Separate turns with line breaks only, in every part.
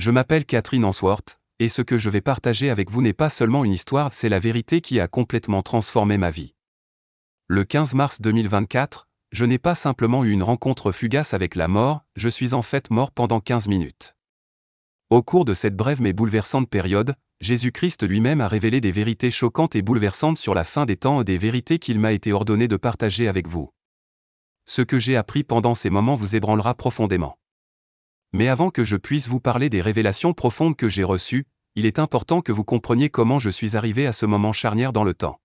Je m'appelle Catherine Answorth, et ce que je vais partager avec vous n'est pas seulement une histoire, c'est la vérité qui a complètement transformé ma vie. Le 15 mars 2024, je n'ai pas simplement eu une rencontre fugace avec la mort, je suis en fait mort pendant 15 minutes. Au cours de cette brève mais bouleversante période, Jésus-Christ lui-même a révélé des vérités choquantes et bouleversantes sur la fin des temps et des vérités qu'il m'a été ordonné de partager avec vous. Ce que j'ai appris pendant ces moments vous ébranlera profondément. Mais avant que je puisse vous parler des révélations profondes que j'ai reçues, il est important que vous compreniez comment je suis arrivé à ce moment charnière dans le temps.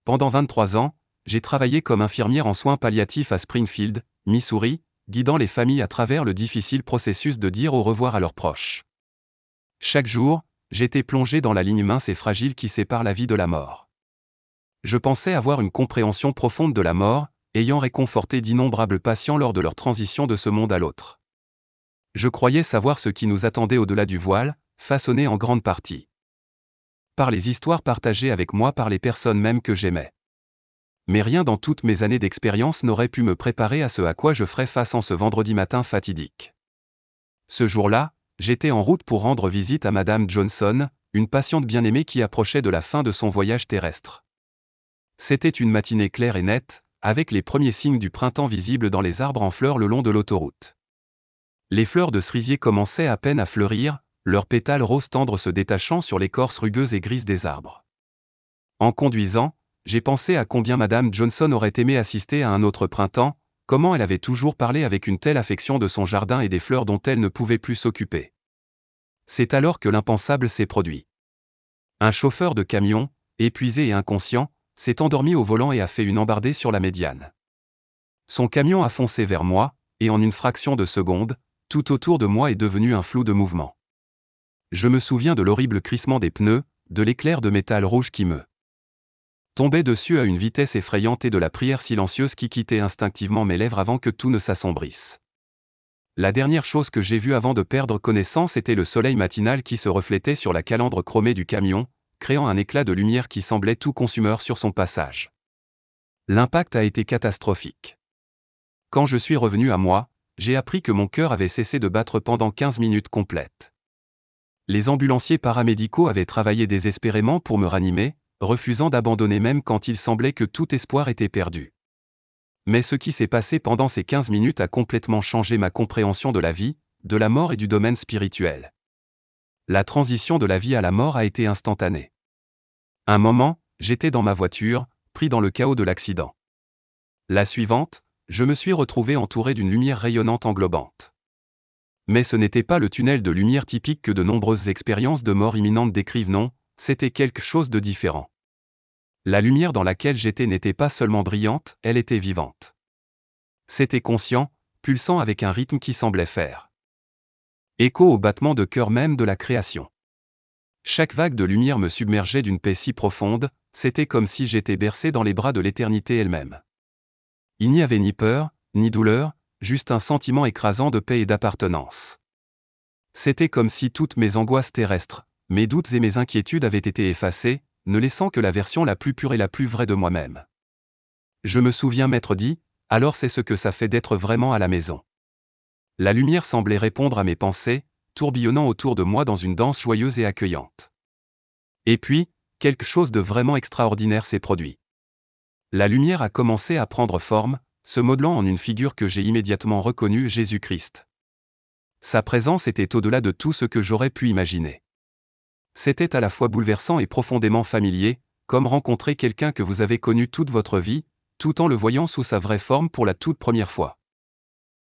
Pendant 23 ans, j'ai travaillé comme infirmière en soins palliatifs à Springfield, Missouri, guidant les familles à travers le difficile processus de dire au revoir à leurs proches. Chaque jour, j'étais plongé dans la ligne mince et fragile qui sépare la vie de la mort. Je pensais avoir une compréhension profonde de la mort, ayant réconforté d'innombrables patients lors de leur transition de ce monde à l'autre. Je croyais savoir ce qui nous attendait au-delà du voile, façonné en grande partie par les histoires partagées avec moi par les personnes mêmes que j'aimais. Mais rien dans toutes mes années d'expérience n'aurait pu me préparer à ce à quoi je ferais face en ce vendredi matin fatidique. Ce jour-là, j'étais en route pour rendre visite à Madame Johnson, une patiente bien-aimée qui approchait de la fin de son voyage terrestre. C'était une matinée claire et nette, avec les premiers signes du printemps visibles dans les arbres en fleurs le long de l'autoroute. Les fleurs de cerisier commençaient à peine à fleurir, leurs pétales roses tendres se détachant sur l'écorce rugueuse et grise des arbres. En conduisant, j'ai pensé à combien Madame Johnson aurait aimé assister à un autre printemps, comment elle avait toujours parlé avec une telle affection de son jardin et des fleurs dont elle ne pouvait plus s'occuper. C'est alors que l'impensable s'est produit. Un chauffeur de camion, épuisé et inconscient, s'est endormi au volant et a fait une embardée sur la médiane. Son camion a foncé vers moi, et en une fraction de seconde, tout autour de moi est devenu un flou de mouvement. Je me souviens de l'horrible crissement des pneus, de l'éclair de métal rouge qui me tombait dessus à une vitesse effrayante et de la prière silencieuse qui quittait instinctivement mes lèvres avant que tout ne s'assombrisse. La dernière chose que j'ai vue avant de perdre connaissance était le soleil matinal qui se reflétait sur la calandre chromée du camion, créant un éclat de lumière qui semblait tout consumeur sur son passage. L'impact a été catastrophique. Quand je suis revenu à moi, j'ai appris que mon cœur avait cessé de battre pendant 15 minutes complètes. Les ambulanciers paramédicaux avaient travaillé désespérément pour me ranimer, refusant d'abandonner même quand il semblait que tout espoir était perdu. Mais ce qui s'est passé pendant ces 15 minutes a complètement changé ma compréhension de la vie, de la mort et du domaine spirituel. La transition de la vie à la mort a été instantanée. Un moment, j'étais dans ma voiture, pris dans le chaos de l'accident. La suivante, je me suis retrouvé entouré d'une lumière rayonnante englobante. Mais ce n'était pas le tunnel de lumière typique que de nombreuses expériences de mort imminente décrivent, non, c'était quelque chose de différent. La lumière dans laquelle j'étais n'était pas seulement brillante, elle était vivante. C'était conscient, pulsant avec un rythme qui semblait faire écho au battement de cœur même de la création. Chaque vague de lumière me submergeait d'une paix si profonde, c'était comme si j'étais bercé dans les bras de l'éternité elle-même. Il n'y avait ni peur, ni douleur, juste un sentiment écrasant de paix et d'appartenance. C'était comme si toutes mes angoisses terrestres, mes doutes et mes inquiétudes avaient été effacées, ne laissant que la version la plus pure et la plus vraie de moi-même. Je me souviens m'être dit, alors c'est ce que ça fait d'être vraiment à la maison. La lumière semblait répondre à mes pensées, tourbillonnant autour de moi dans une danse joyeuse et accueillante. Et puis, quelque chose de vraiment extraordinaire s'est produit. La lumière a commencé à prendre forme, se modelant en une figure que j'ai immédiatement reconnue, Jésus-Christ. Sa présence était au-delà de tout ce que j'aurais pu imaginer. C'était à la fois bouleversant et profondément familier, comme rencontrer quelqu'un que vous avez connu toute votre vie, tout en le voyant sous sa vraie forme pour la toute première fois.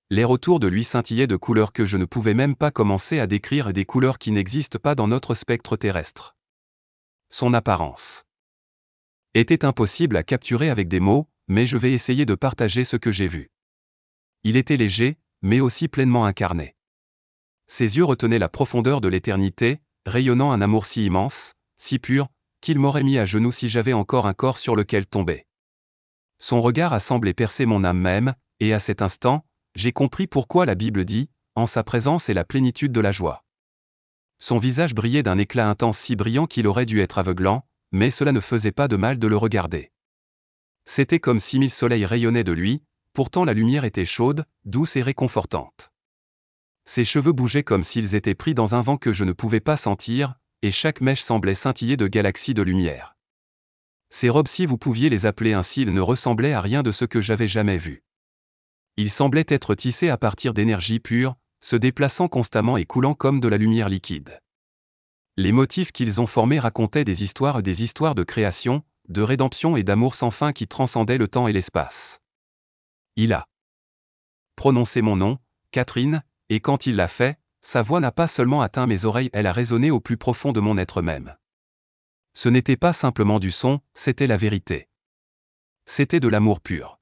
L'air autour de lui scintillait de couleurs que je ne pouvais même pas commencer à décrire et des couleurs qui n'existent pas dans notre spectre terrestre. Son apparence était impossible à capturer avec des mots, mais je vais essayer de partager ce que j'ai vu. Il était léger, mais aussi pleinement incarné. Ses yeux retenaient la profondeur de l'éternité, rayonnant un amour si immense, si pur, qu'il m'aurait mis à genoux si j'avais encore un corps sur lequel tomber. Son regard a semblé percer mon âme même, et à cet instant, j'ai compris pourquoi la Bible dit, en sa présence est la plénitude de la joie. Son visage brillait d'un éclat intense si brillant qu'il aurait dû être aveuglant, mais cela ne faisait pas de mal de le regarder. C'était comme si 1000 soleils rayonnaient de lui, pourtant la lumière était chaude, douce et réconfortante. Ses cheveux bougeaient comme s'ils étaient pris dans un vent que je ne pouvais pas sentir, et chaque mèche semblait scintiller de galaxies de lumière. Ses robes, si vous pouviez les appeler ainsi, ne ressemblaient à rien de ce que j'avais jamais vu. Ils semblaient être tissés à partir d'énergie pure, se déplaçant constamment et coulant comme de la lumière liquide. Les motifs qu'ils ont formés racontaient des histoires de création, de rédemption et d'amour sans fin qui transcendaient le temps et l'espace. Il a prononcé mon nom, Catherine, et quand il l'a fait, sa voix n'a pas seulement atteint mes oreilles, elle a résonné au plus profond de mon être même. Ce n'était pas simplement du son, c'était la vérité. C'était de l'amour pur.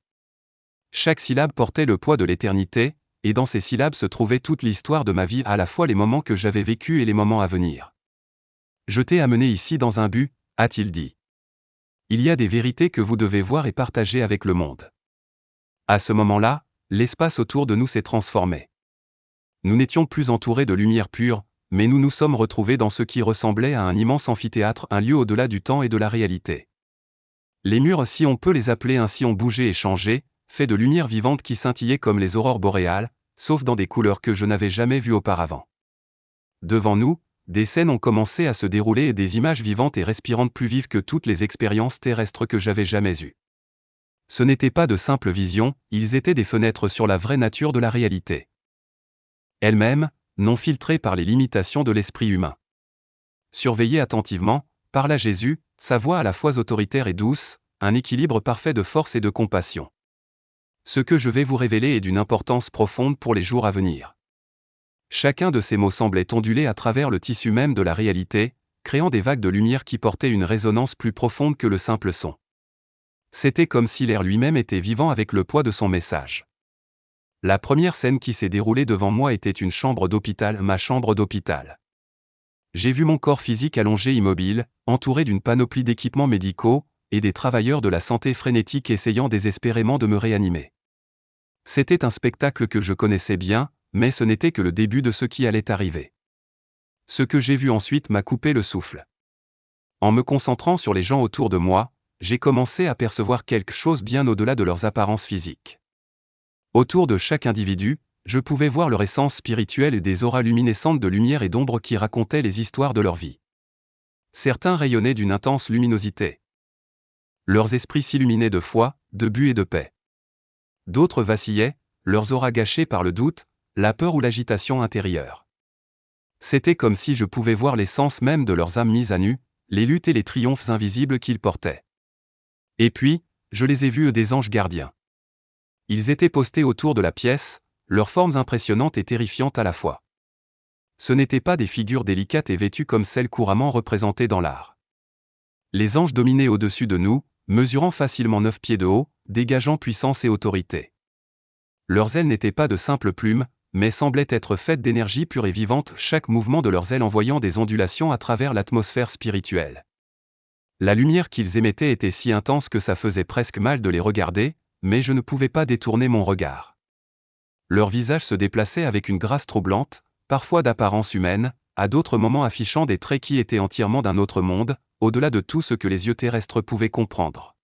Chaque syllabe portait le poids de l'éternité, et dans ces syllabes se trouvait toute l'histoire de ma vie, à la fois les moments que j'avais vécus et les moments à venir. Je t'ai amené ici dans un but, a-t-il dit. Il y a des vérités que vous devez voir et partager avec le monde. À ce moment-là, l'espace autour de nous s'est transformé. Nous n'étions plus entourés de lumière pure, mais nous nous sommes retrouvés dans ce qui ressemblait à un immense amphithéâtre, un lieu au-delà du temps et de la réalité. Les murs, si on peut les appeler ainsi, ont bougé et changé, faits de lumière vivante qui scintillaient comme les aurores boréales, sauf dans des couleurs que je n'avais jamais vues auparavant. Devant nous, des scènes ont commencé à se dérouler et des images vivantes et respirantes plus vives que toutes les expériences terrestres que j'avais jamais eues. Ce n'étaient pas de simples visions, ils étaient des fenêtres sur la vraie nature de la réalité. Elle-même, non filtrée par les limitations de l'esprit humain. Surveillez attentivement, parla Jésus, sa voix à la fois autoritaire et douce, un équilibre parfait de force et de compassion. Ce que je vais vous révéler est d'une importance profonde pour les jours à venir. Chacun de ces mots semblait onduler à travers le tissu même de la réalité, créant des vagues de lumière qui portaient une résonance plus profonde que le simple son. C'était comme si l'air lui-même était vivant avec le poids de son message. La première scène qui s'est déroulée devant moi était une chambre d'hôpital, ma chambre d'hôpital. J'ai vu mon corps physique allongé immobile, entouré d'une panoplie d'équipements médicaux, et des travailleurs de la santé frénétiques essayant désespérément de me réanimer. C'était un spectacle que je connaissais bien, mais ce n'était que le début de ce qui allait arriver. Ce que j'ai vu ensuite m'a coupé le souffle. En me concentrant sur les gens autour de moi, j'ai commencé à percevoir quelque chose bien au-delà de leurs apparences physiques. Autour de chaque individu, je pouvais voir leur essence spirituelle et des auras luminescentes de lumière et d'ombre qui racontaient les histoires de leur vie. Certains rayonnaient d'une intense luminosité. Leurs esprits s'illuminaient de foi, de but et de paix. D'autres vacillaient, leurs auras gâchées par le doute, la peur ou l'agitation intérieure. C'était comme si je pouvais voir l'essence même de leurs âmes mises à nu, les luttes et les triomphes invisibles qu'ils portaient. Et puis, je les ai vus des anges gardiens. Ils étaient postés autour de la pièce, leurs formes impressionnantes et terrifiantes à la fois. Ce n'étaient pas des figures délicates et vêtues comme celles couramment représentées dans l'art. Les anges dominaient au-dessus de nous, mesurant facilement 9 pieds de haut, dégageant puissance et autorité. Leurs ailes n'étaient pas de simples plumes, mais semblaient être faites d'énergie pure et vivante, chaque mouvement de leurs ailes envoyant des ondulations à travers l'atmosphère spirituelle. La lumière qu'ils émettaient était si intense que ça faisait presque mal de les regarder, mais je ne pouvais pas détourner mon regard. Leurs visages se déplaçaient avec une grâce troublante, parfois d'apparence humaine, à d'autres moments affichant des traits qui étaient entièrement d'un autre monde, au-delà de tout ce que les yeux terrestres pouvaient comprendre.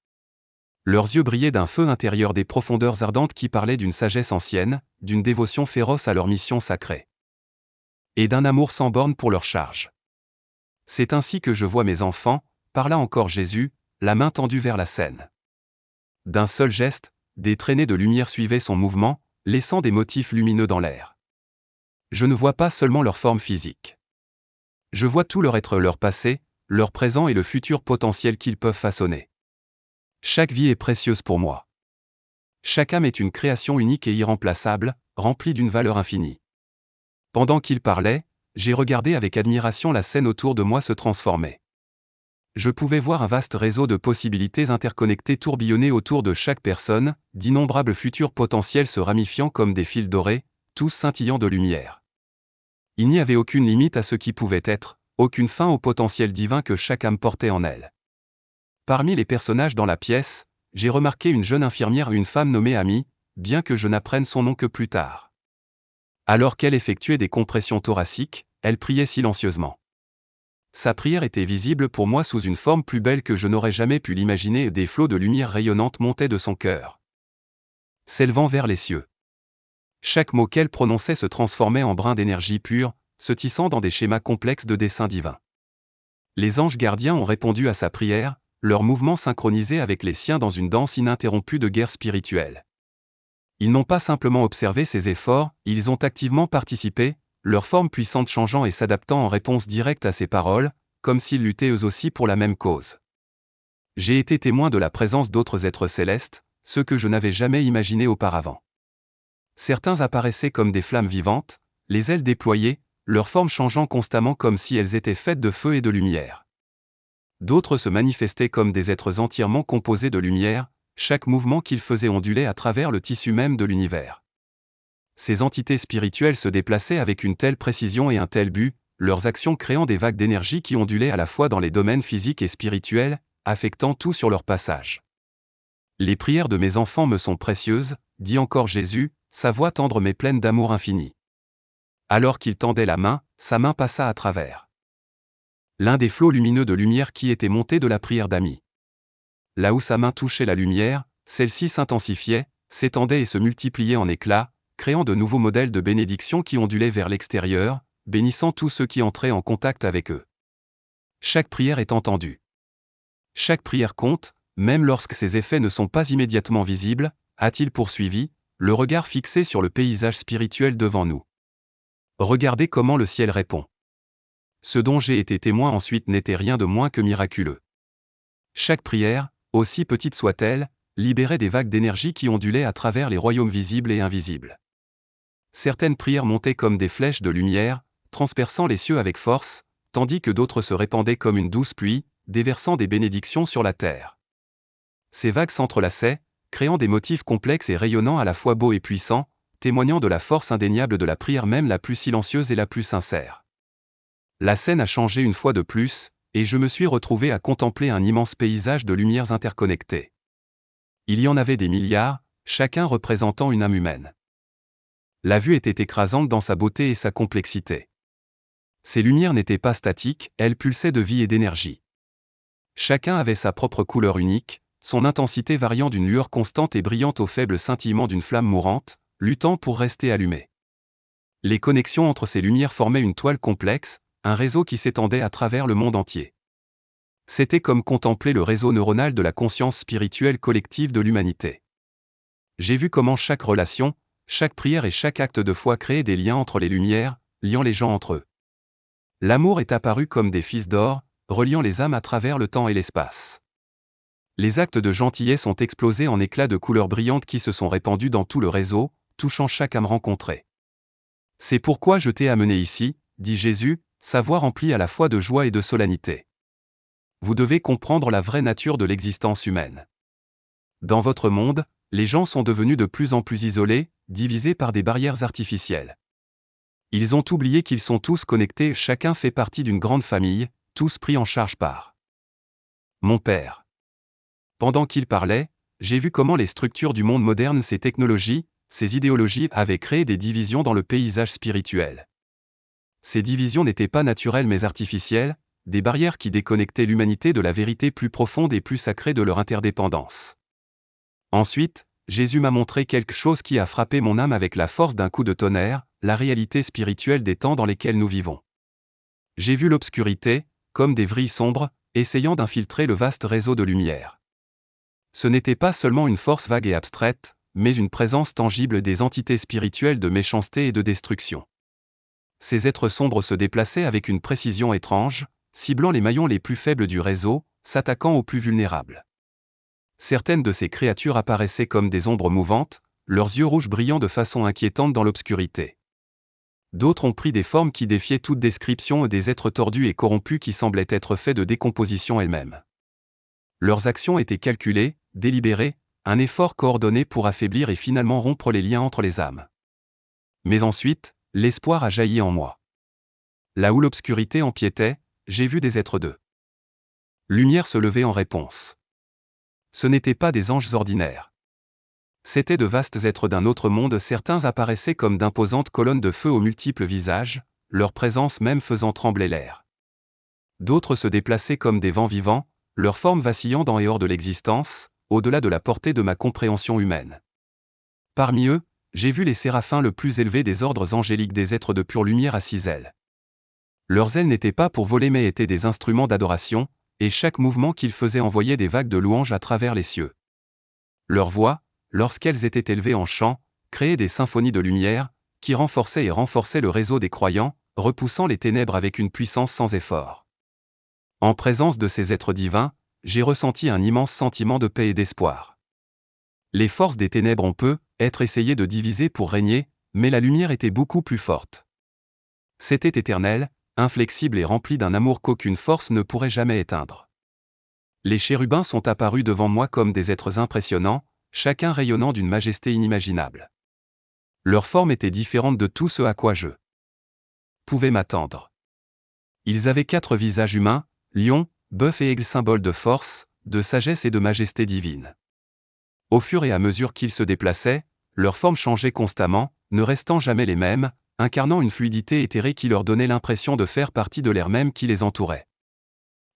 Leurs yeux brillaient d'un feu intérieur, des profondeurs ardentes qui parlaient d'une sagesse ancienne, d'une dévotion féroce à leur mission sacrée. Et d'un amour sans borne pour leur charge. C'est ainsi que je vois mes enfants, parla encore Jésus, la main tendue vers la scène. D'un seul geste, des traînées de lumière suivaient son mouvement, laissant des motifs lumineux dans l'air. Je ne vois pas seulement leur forme physique. Je vois tout leur être, leur passé, leur présent et le futur potentiel qu'ils peuvent façonner. Chaque vie est précieuse pour moi. Chaque âme est une création unique et irremplaçable, remplie d'une valeur infinie. Pendant qu'ils parlaient, j'ai regardé avec admiration la scène autour de moi se transformer. Je pouvais voir un vaste réseau de possibilités interconnectées tourbillonner autour de chaque personne, d'innombrables futurs potentiels se ramifiant comme des fils dorés, tous scintillant de lumière. Il n'y avait aucune limite à ce qui pouvait être, aucune fin au potentiel divin que chaque âme portait en elle. Parmi les personnages dans la pièce, j'ai remarqué une jeune infirmière et une femme nommée Amy, bien que je n'apprenne son nom que plus tard. Alors qu'elle effectuait des compressions thoraciques, elle priait silencieusement. Sa prière était visible pour moi sous une forme plus belle que je n'aurais jamais pu l'imaginer et des flots de lumière rayonnante montaient de son cœur, s'élevant vers les cieux. Chaque mot qu'elle prononçait se transformait en brins d'énergie pure, se tissant dans des schémas complexes de dessin divin. Les anges gardiens ont répondu à sa prière, leurs mouvements synchronisés avec les siens dans une danse ininterrompue de guerre spirituelle. Ils n'ont pas simplement observé ses efforts, ils ont activement participé, leur forme puissante changeant et s'adaptant en réponse directe à ses paroles, comme s'ils luttaient eux aussi pour la même cause. J'ai été témoin de la présence d'autres êtres célestes, ceux que je n'avais jamais imaginés auparavant. Certains apparaissaient comme des flammes vivantes, les ailes déployées, leur forme changeant constamment comme si elles étaient faites de feu et de lumière. D'autres se manifestaient comme des êtres entièrement composés de lumière, chaque mouvement qu'ils faisaient ondulait à travers le tissu même de l'univers. Ces entités spirituelles se déplaçaient avec une telle précision et un tel but, leurs actions créant des vagues d'énergie qui ondulaient à la fois dans les domaines physiques et spirituels, affectant tout sur leur passage. Les prières de mes enfants me sont précieuses, dit encore Jésus, sa voix tendre mais pleine d'amour infini. Alors qu'il tendait la main, sa main passa à travers l'un des flots lumineux de lumière qui était monté de la prière d'Ami. Là où sa main touchait la lumière, celle-ci s'intensifiait, s'étendait et se multipliait en éclats, créant de nouveaux modèles de bénédiction qui ondulaient vers l'extérieur, bénissant tous ceux qui entraient en contact avec eux. Chaque prière est entendue. Chaque prière compte, même lorsque ses effets ne sont pas immédiatement visibles, a-t-il poursuivi, le regard fixé sur le paysage spirituel devant nous. Regardez comment le ciel répond. Ce dont j'ai été témoin ensuite n'était rien de moins que miraculeux. Chaque prière, aussi petite soit-elle, libérait des vagues d'énergie qui ondulaient à travers les royaumes visibles et invisibles. Certaines prières montaient comme des flèches de lumière, transperçant les cieux avec force, tandis que d'autres se répandaient comme une douce pluie, déversant des bénédictions sur la terre. Ces vagues s'entrelaçaient, créant des motifs complexes et rayonnants à la fois beaux et puissants, témoignant de la force indéniable de la prière même la plus silencieuse et la plus sincère. La scène a changé une fois de plus, et je me suis retrouvé à contempler un immense paysage de lumières interconnectées. Il y en avait des milliards, chacun représentant une âme humaine. La vue était écrasante dans sa beauté et sa complexité. Ces lumières n'étaient pas statiques, elles pulsaient de vie et d'énergie. Chacun avait sa propre couleur unique, son intensité variant d'une lueur constante et brillante au faible scintillement d'une flamme mourante, luttant pour rester allumée. Les connexions entre ces lumières formaient une toile complexe, un réseau qui s'étendait à travers le monde entier. C'était comme contempler le réseau neuronal de la conscience spirituelle collective de l'humanité. J'ai vu comment chaque relation, chaque prière et chaque acte de foi créaient des liens entre les lumières, liant les gens entre eux. L'amour est apparu comme des fils d'or, reliant les âmes à travers le temps et l'espace. Les actes de gentillesse ont explosé en éclats de couleurs brillantes qui se sont répandus dans tout le réseau, touchant chaque âme rencontrée. C'est pourquoi je t'ai amené ici, dit Jésus, sa voix remplie à la fois de joie et de solennité. Vous devez comprendre la vraie nature de l'existence humaine. Dans votre monde, les gens sont devenus de plus en plus isolés, divisés par des barrières artificielles. Ils ont oublié qu'ils sont tous connectés, chacun fait partie d'une grande famille, tous pris en charge par mon Père. Pendant qu'il parlait, j'ai vu comment les structures du monde moderne, ces technologies, ces idéologies avaient créé des divisions dans le paysage spirituel. Ces divisions n'étaient pas naturelles mais artificielles, des barrières qui déconnectaient l'humanité de la vérité plus profonde et plus sacrée de leur interdépendance. Ensuite, Jésus m'a montré quelque chose qui a frappé mon âme avec la force d'un coup de tonnerre, la réalité spirituelle des temps dans lesquels nous vivons. J'ai vu l'obscurité, comme des vrilles sombres, essayant d'infiltrer le vaste réseau de lumière. Ce n'était pas seulement une force vague et abstraite, mais une présence tangible des entités spirituelles de méchanceté et de destruction. Ces êtres sombres se déplaçaient avec une précision étrange, ciblant les maillons les plus faibles du réseau, s'attaquant aux plus vulnérables. Certaines de ces créatures apparaissaient comme des ombres mouvantes, leurs yeux rouges brillant de façon inquiétante dans l'obscurité. D'autres ont pris des formes qui défiaient toute description, des êtres tordus et corrompus qui semblaient être faits de décomposition elle-même. Leurs actions étaient calculées, délibérées, un effort coordonné pour affaiblir et finalement rompre les liens entre les âmes. Mais ensuite, l'espoir a jailli en moi. Là où l'obscurité empiétait, j'ai vu des êtres de lumière se lever en réponse. Ce n'étaient pas des anges ordinaires. C'étaient de vastes êtres d'un autre monde, certains apparaissaient comme d'imposantes colonnes de feu aux multiples visages, leur présence même faisant trembler l'air. D'autres se déplaçaient comme des vents vivants, leur forme vacillant dans et hors de l'existence, au-delà de la portée de ma compréhension humaine. Parmi eux, j'ai vu les séraphins le plus élevé des ordres angéliques, des êtres de pure lumière à 6 ailes. Leurs ailes n'étaient pas pour voler mais étaient des instruments d'adoration, et chaque mouvement qu'ils faisaient envoyait des vagues de louanges à travers les cieux. Leurs voix, lorsqu'elles étaient élevées en chant, créaient des symphonies de lumière, qui renforçaient et renforçaient le réseau des croyants, repoussant les ténèbres avec une puissance sans effort. En présence de ces êtres divins, j'ai ressenti un immense sentiment de paix et d'espoir. Les forces des ténèbres ont peut-être essayé de diviser pour régner, mais la lumière était beaucoup plus forte. C'était éternel, inflexible et rempli d'un amour qu'aucune force ne pourrait jamais éteindre. Les chérubins sont apparus devant moi comme des êtres impressionnants, chacun rayonnant d'une majesté inimaginable. Leur forme était différente de tout ce à quoi je pouvais m'attendre. Ils avaient 4 visages humains, lion, bœuf et aigle, symbole de force, de sagesse et de majesté divine. Au fur et à mesure qu'ils se déplaçaient, leur forme changeait constamment, ne restant jamais les mêmes, incarnant une fluidité éthérée qui leur donnait l'impression de faire partie de l'air même qui les entourait.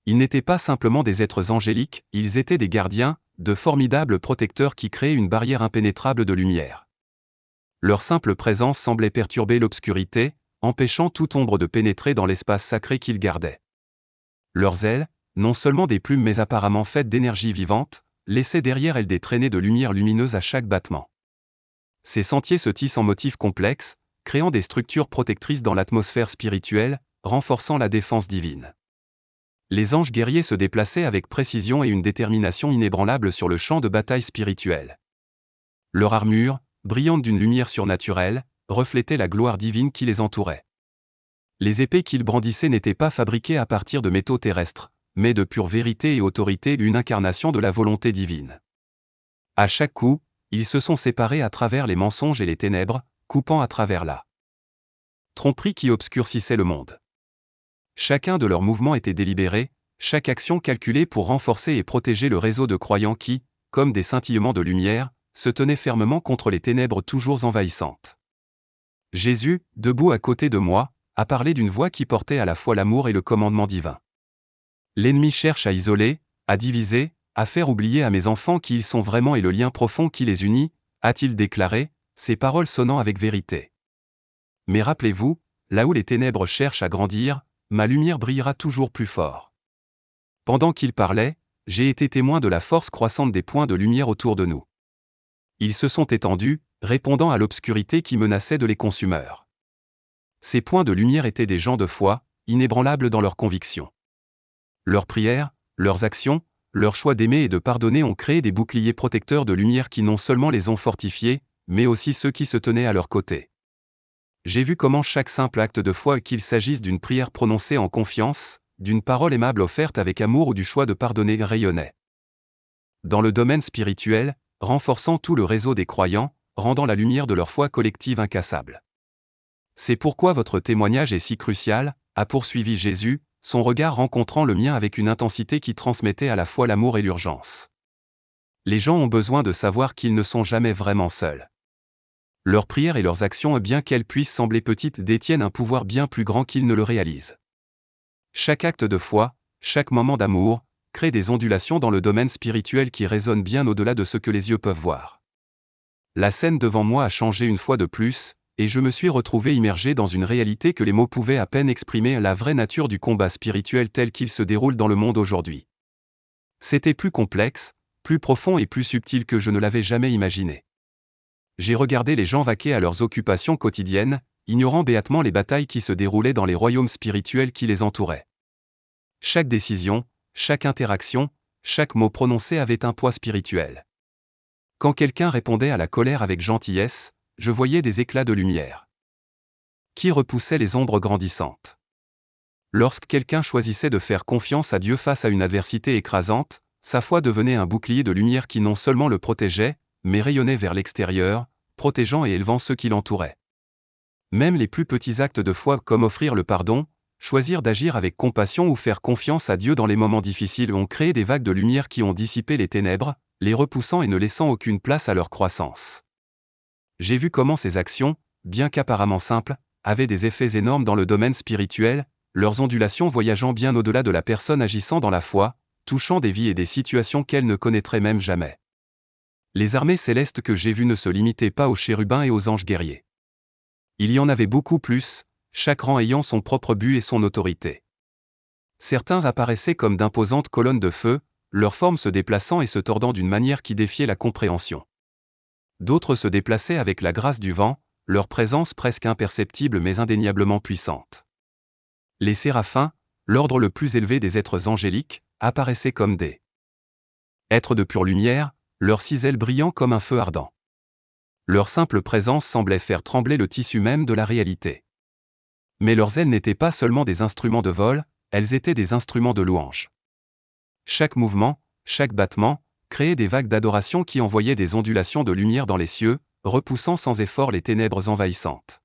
Ils n'étaient pas simplement des êtres angéliques, ils étaient des gardiens, de formidables protecteurs qui créaient une barrière impénétrable de lumière. Leur simple présence semblait perturber l'obscurité, empêchant toute ombre de pénétrer dans l'espace sacré qu'ils gardaient. Leurs ailes, non seulement des plumes mais apparemment faites d'énergie vivante, laissaient derrière elles des traînées de lumière lumineuse à chaque battement. Ces sentiers se tissent en motifs complexes, créant des structures protectrices dans l'atmosphère spirituelle, renforçant la défense divine. Les anges guerriers se déplaçaient avec précision et une détermination inébranlable sur le champ de bataille spirituel. Leur armure, brillante d'une lumière surnaturelle, reflétait la gloire divine qui les entourait. Les épées qu'ils brandissaient n'étaient pas fabriquées à partir de métaux terrestres, mais de pure vérité et autorité, une incarnation de la volonté divine. À chaque coup, ils se sont séparés à travers les mensonges et les ténèbres, coupant à travers la tromperie qui obscurcissait le monde. Chacun de leurs mouvements était délibéré, chaque action calculée pour renforcer et protéger le réseau de croyants qui, comme des scintillements de lumière, se tenaient fermement contre les ténèbres toujours envahissantes. Jésus, debout à côté de moi, a parlé d'une voix qui portait à la fois l'amour et le commandement divin. L'ennemi cherche à isoler, à diviser, à faire oublier à mes enfants qui ils sont vraiment et le lien profond qui les unit, a-t-il déclaré, ses paroles sonnant avec vérité. Mais rappelez-vous, là où les ténèbres cherchent à grandir, ma lumière brillera toujours plus fort. Pendant qu'il parlait, j'ai été témoin de la force croissante des points de lumière autour de nous. Ils se sont étendus, répondant à l'obscurité qui menaçait de les consumer. Ces points de lumière étaient des gens de foi, inébranlables dans leurs convictions. Leurs prières, leurs actions, leur choix d'aimer et de pardonner ont créé des boucliers protecteurs de lumière qui non seulement les ont fortifiés, mais aussi ceux qui se tenaient à leur côté. J'ai vu comment chaque simple acte de foi, qu'il s'agisse d'une prière prononcée en confiance, d'une parole aimable offerte avec amour ou du choix de pardonner, rayonnait. Dans le domaine spirituel, renforçant tout le réseau des croyants, rendant la lumière de leur foi collective incassable. C'est pourquoi votre témoignage est si crucial, a poursuivi Jésus, son regard rencontrant le mien avec une intensité qui transmettait à la fois l'amour et l'urgence. Les gens ont besoin de savoir qu'ils ne sont jamais vraiment seuls. Leurs prières et leurs actions, bien qu'elles puissent sembler petites, détiennent un pouvoir bien plus grand qu'ils ne le réalisent. Chaque acte de foi, chaque moment d'amour, crée des ondulations dans le domaine spirituel qui résonnent bien au-delà de ce que les yeux peuvent voir. La scène devant moi a changé une fois de plus, et je me suis retrouvé immergé dans une réalité que les mots pouvaient à peine exprimer, la vraie nature du combat spirituel tel qu'il se déroule dans le monde aujourd'hui. C'était plus complexe, plus profond et plus subtil que je ne l'avais jamais imaginé. J'ai regardé les gens vaquer à leurs occupations quotidiennes, ignorant béatement les batailles qui se déroulaient dans les royaumes spirituels qui les entouraient. Chaque décision, chaque interaction, chaque mot prononcé avait un poids spirituel. Quand quelqu'un répondait à la colère avec gentillesse, je voyais des éclats de lumière qui repoussaient les ombres grandissantes. Lorsque quelqu'un choisissait de faire confiance à Dieu face à une adversité écrasante, sa foi devenait un bouclier de lumière qui non seulement le protégeait, mais rayonnait vers l'extérieur, protégeant et élevant ceux qui l'entouraient. Même les plus petits actes de foi comme offrir le pardon, choisir d'agir avec compassion ou faire confiance à Dieu dans les moments difficiles ont créé des vagues de lumière qui ont dissipé les ténèbres, les repoussant et ne laissant aucune place à leur croissance. J'ai vu comment ces actions, bien qu'apparemment simples, avaient des effets énormes dans le domaine spirituel, leurs ondulations voyageant bien au-delà de la personne agissant dans la foi, touchant des vies et des situations qu'elle ne connaîtrait même jamais. Les armées célestes que j'ai vues ne se limitaient pas aux chérubins et aux anges guerriers. Il y en avait beaucoup plus, chaque rang ayant son propre but et son autorité. Certains apparaissaient comme d'imposantes colonnes de feu, leur forme se déplaçant et se tordant d'une manière qui défiait la compréhension. D'autres se déplaçaient avec la grâce du vent, leur présence presque imperceptible mais indéniablement puissante. Les séraphins, l'ordre le plus élevé des êtres angéliques, apparaissaient comme des êtres de pure lumière, leurs 6 ailes brillant comme un feu ardent. Leur simple présence semblait faire trembler le tissu même de la réalité. Mais leurs ailes n'étaient pas seulement des instruments de vol, elles étaient des instruments de louange. Chaque mouvement, chaque battement, créait des vagues d'adoration qui envoyaient des ondulations de lumière dans les cieux, repoussant sans effort les ténèbres envahissantes.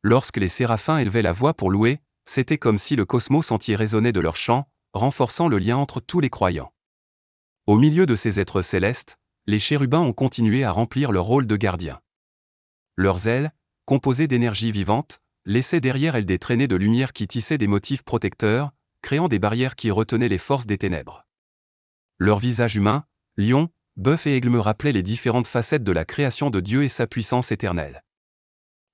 Lorsque les séraphins élevaient la voix pour louer, c'était comme si le cosmos entier résonnait de leur chant, renforçant le lien entre tous les croyants. Au milieu de ces êtres célestes, les chérubins ont continué à remplir leur rôle de gardiens. Leurs ailes, composées d'énergie vivante, laissaient derrière elles des traînées de lumière qui tissaient des motifs protecteurs, créant des barrières qui retenaient les forces des ténèbres. Leurs visages humains, lion, bœuf et aigle me rappelaient les différentes facettes de la création de Dieu et sa puissance éternelle.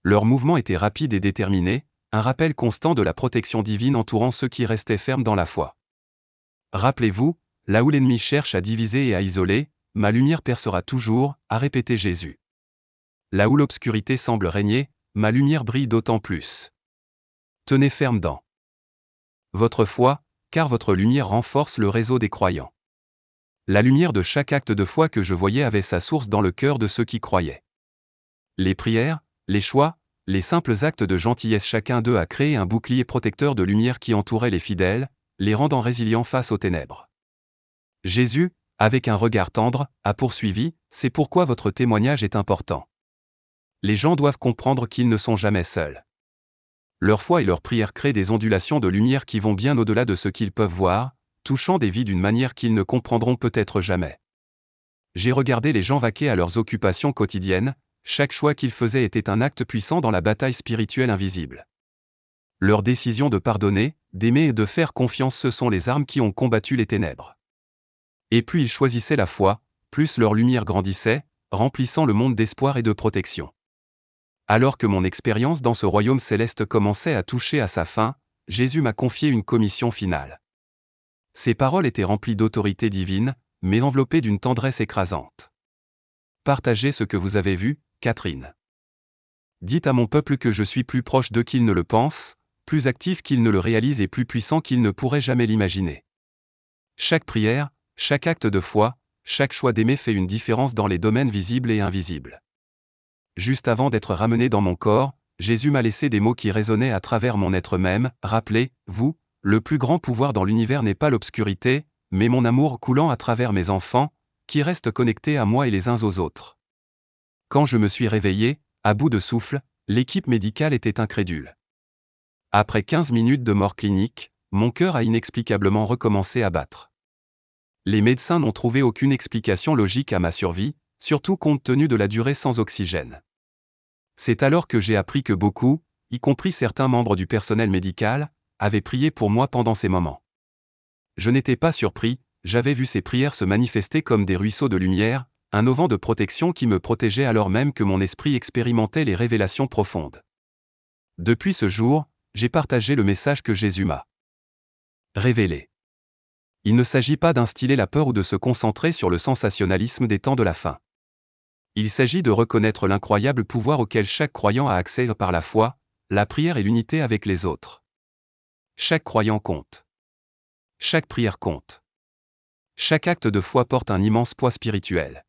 Leurs mouvements étaient rapides et déterminés, un rappel constant de la protection divine entourant ceux qui restaient fermes dans la foi. Rappelez-vous, là où l'ennemi cherche à diviser et à isoler, ma lumière percera toujours, a répété Jésus. Là où l'obscurité semble régner, ma lumière brille d'autant plus. Tenez ferme dans votre foi, car votre lumière renforce le réseau des croyants. La lumière de chaque acte de foi que je voyais avait sa source dans le cœur de ceux qui croyaient. Les prières, les choix, les simples actes de gentillesse, chacun d'eux a créé un bouclier protecteur de lumière qui entourait les fidèles, les rendant résilients face aux ténèbres. Jésus, avec un regard tendre, a poursuivi, c'est pourquoi votre témoignage est important. Les gens doivent comprendre qu'ils ne sont jamais seuls. Leur foi et leur prière créent des ondulations de lumière qui vont bien au-delà de ce qu'ils peuvent voir, touchant des vies d'une manière qu'ils ne comprendront peut-être jamais. J'ai regardé les gens vaquer à leurs occupations quotidiennes, chaque choix qu'ils faisaient était un acte puissant dans la bataille spirituelle invisible. Leur décision de pardonner, d'aimer et de faire confiance, ce sont les armes qui ont combattu les ténèbres. Et plus ils choisissaient la foi, plus leur lumière grandissait, remplissant le monde d'espoir et de protection. Alors que mon expérience dans ce royaume céleste commençait à toucher à sa fin, Jésus m'a confié une commission finale. Ses paroles étaient remplies d'autorité divine, mais enveloppées d'une tendresse écrasante. Partagez ce que vous avez vu, Catherine. Dites à mon peuple que je suis plus proche d'eux qu'ils ne le pensent, plus actif qu'ils ne le réalisent et plus puissant qu'ils ne pourraient jamais l'imaginer. Chaque prière, chaque acte de foi, chaque choix d'aimer fait une différence dans les domaines visibles et invisibles. Juste avant d'être ramené dans mon corps, Jésus m'a laissé des mots qui résonnaient à travers mon être même. Rappelez-vous, le plus grand pouvoir dans l'univers n'est pas l'obscurité, mais mon amour coulant à travers mes enfants, qui restent connectés à moi et les uns aux autres. Quand je me suis réveillé, à bout de souffle, l'équipe médicale était incrédule. Après 15 minutes de mort clinique, mon cœur a inexplicablement recommencé à battre. Les médecins n'ont trouvé aucune explication logique à ma survie, surtout compte tenu de la durée sans oxygène. C'est alors que j'ai appris que beaucoup, y compris certains membres du personnel médical, avaient prié pour moi pendant ces moments. Je n'étais pas surpris, j'avais vu ces prières se manifester comme des ruisseaux de lumière, un auvent de protection qui me protégeait alors même que mon esprit expérimentait les révélations profondes. Depuis ce jour, j'ai partagé le message que Jésus m'a révélé. Il ne s'agit pas d'instiller la peur ou de se concentrer sur le sensationnalisme des temps de la fin. Il s'agit de reconnaître l'incroyable pouvoir auquel chaque croyant a accès par la foi, la prière et l'unité avec les autres. Chaque croyant compte. Chaque prière compte. Chaque acte de foi porte un immense poids spirituel.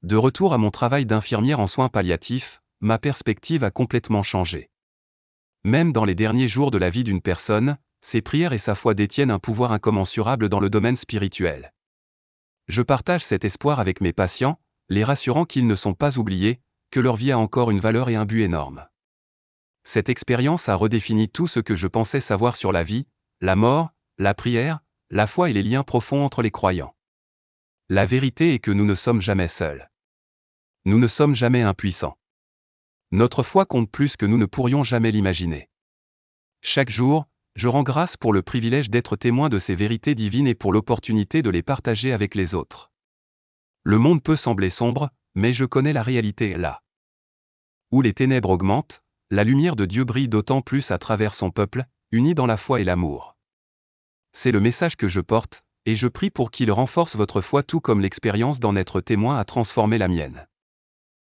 De retour à mon travail d'infirmière en soins palliatifs, ma perspective a complètement changé. Même dans les derniers jours de la vie d'une personne, ses prières et sa foi détiennent un pouvoir incommensurable dans le domaine spirituel. Je partage cet espoir avec mes patients, les rassurant qu'ils ne sont pas oubliés, que leur vie a encore une valeur et un but énorme. Cette expérience a redéfini tout ce que je pensais savoir sur la vie, la mort, la prière, la foi et les liens profonds entre les croyants. La vérité est que nous ne sommes jamais seuls. Nous ne sommes jamais impuissants. Notre foi compte plus que nous ne pourrions jamais l'imaginer. Chaque jour, je rends grâce pour le privilège d'être témoin de ces vérités divines et pour l'opportunité de les partager avec les autres. Le monde peut sembler sombre, mais je connais la réalité là. Où les ténèbres augmentent, la lumière de Dieu brille d'autant plus à travers son peuple, uni dans la foi et l'amour. C'est le message que je porte, et je prie pour qu'il renforce votre foi tout comme l'expérience d'en être témoin a transformé la mienne.